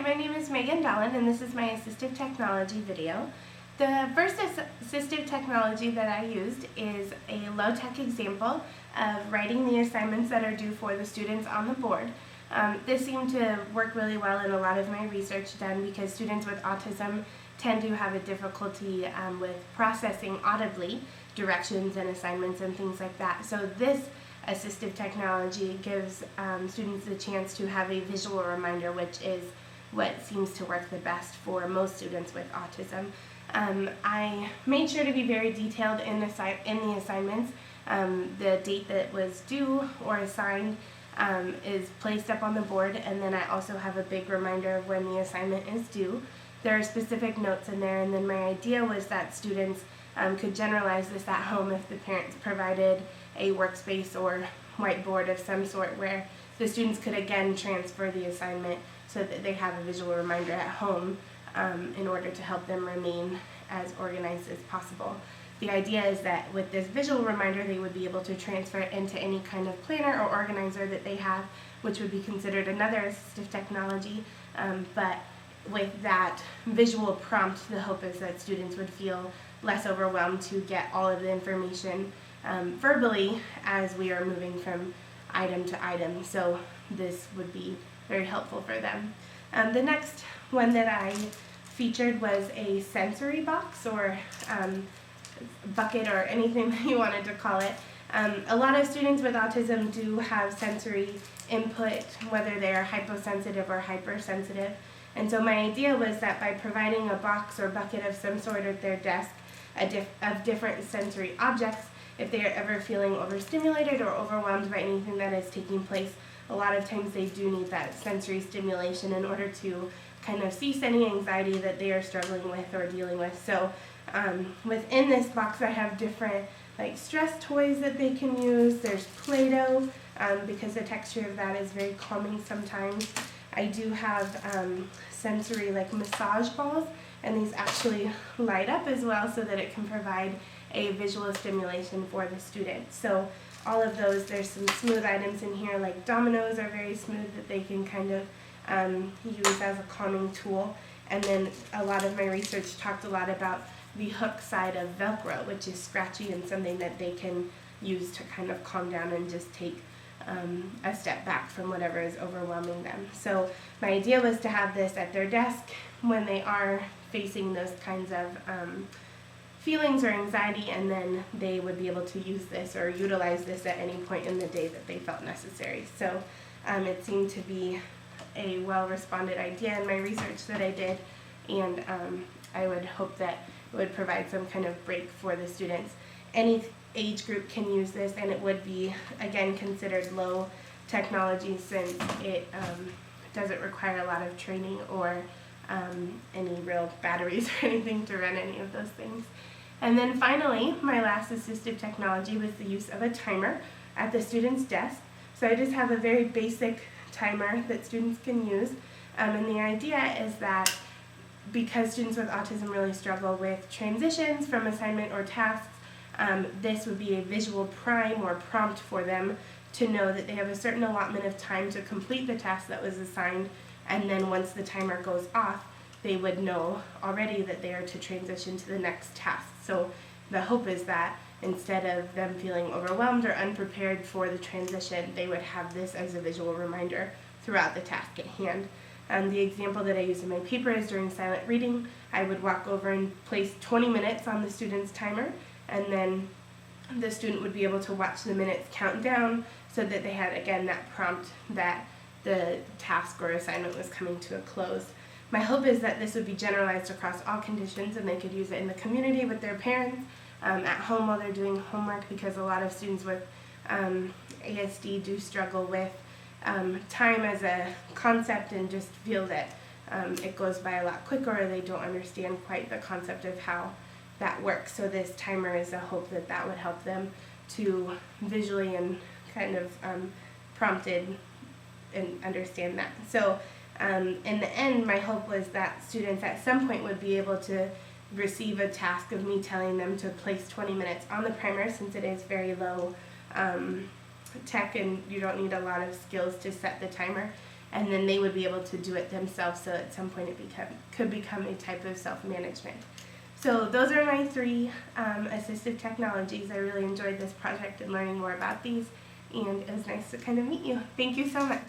my name is Megan Dallin, and this is my Assistive Technology video. The first assistive technology that I used is a low-tech example of writing the assignments that are due for the students on the board. This seemed to work really well in a lot of my research done because students with autism tend to have a difficulty with processing audibly directions and assignments and things like that. So this assistive technology gives students the chance to have a visual reminder, which is what seems to work the best for most students with autism. I made sure to be very detailed in the assignments. The date that was due or assigned is placed up on the board, and then I also have a big reminder of when the assignment is due. There are specific notes in there, and then my idea was that students could generalize this at home if the parents provided a workspace or whiteboard of some sort where the students could again transfer the assignment so that they have a visual reminder at home in order to help them remain as organized as possible. The idea is that with this visual reminder they would be able to transfer it into any kind of planner or organizer that they have, which would be considered another assistive technology, but with that visual prompt, the hope is that students would feel less overwhelmed to get all of the information verbally as we are moving from item to item. So this would be very helpful for them. The next one that I featured was a sensory box or bucket or anything that you wanted to call it. A lot of students with autism do have sensory input, whether they are hyposensitive or hypersensitive. And so my idea was that by providing a box or bucket of some sort at their desk of different sensory objects, if they are ever feeling overstimulated or overwhelmed by anything that is taking place, a lot of times they do need that sensory stimulation in order to kind of cease any anxiety that they are struggling with or dealing with. So within this box I have different like stress toys that they can use. There's Play-Doh because the texture of that is very calming sometimes. I do have sensory like massage balls, and these actually light up as well so that it can provide a visual stimulation for the student. So all of those, there's some smooth items in here like dominoes are very smooth that they can kind of use as a calming tool. And then a lot of my research talked a lot about the hook side of Velcro, which is scratchy and something that they can use to kind of calm down and just take a step back from whatever is overwhelming them. So my idea was to have this at their desk when they are facing those kinds of feelings or anxiety, and then they would be able to use this or utilize this at any point in the day that they felt necessary. So it seemed to be a well-responded idea in my research that I did, and I would hope that it would provide some kind of break for the students. Any age group can use this, and it would be, again, considered low technology since it doesn't require a lot of training or any real batteries or anything to run any of those things. And then finally, my last assistive technology was the use of a timer at the student's desk. So I just have a very basic timer that students can use, and the idea is that because students with autism really struggle with transitions from assignment or tasks, this would be a visual prime or prompt for them to know that they have a certain allotment of time to complete the task that was assigned, and then once the timer goes off, they would know already that they are to transition to the next task. So the hope is that instead of them feeling overwhelmed or unprepared for the transition, they would have this as a visual reminder throughout the task at hand. The example that I use in my paper is during silent reading, I would walk over and place 20 minutes on the student's timer, and then the student would be able to watch the minutes count down so that they had, again, that prompt that the task or assignment was coming to a close. My hope is that this would be generalized across all conditions, and they could use it in the community with their parents, at home while they're doing homework, because a lot of students with ASD do struggle with time as a concept and just feel that it goes by a lot quicker, or they don't understand quite the concept of how that works. So this timer is a hope that that would help them to visually and kind of prompted and understand that. So in the end, my hope was that students at some point would be able to receive a task of me telling them to place 20 minutes on the primer, since it is very low tech and you don't need a lot of skills to set the timer, and then they would be able to do it themselves, so at some point it could become a type of self-management. So those are my 3 assistive technologies. I really enjoyed this project and learning more about these, and it was nice to kind of meet you. Thank you so much.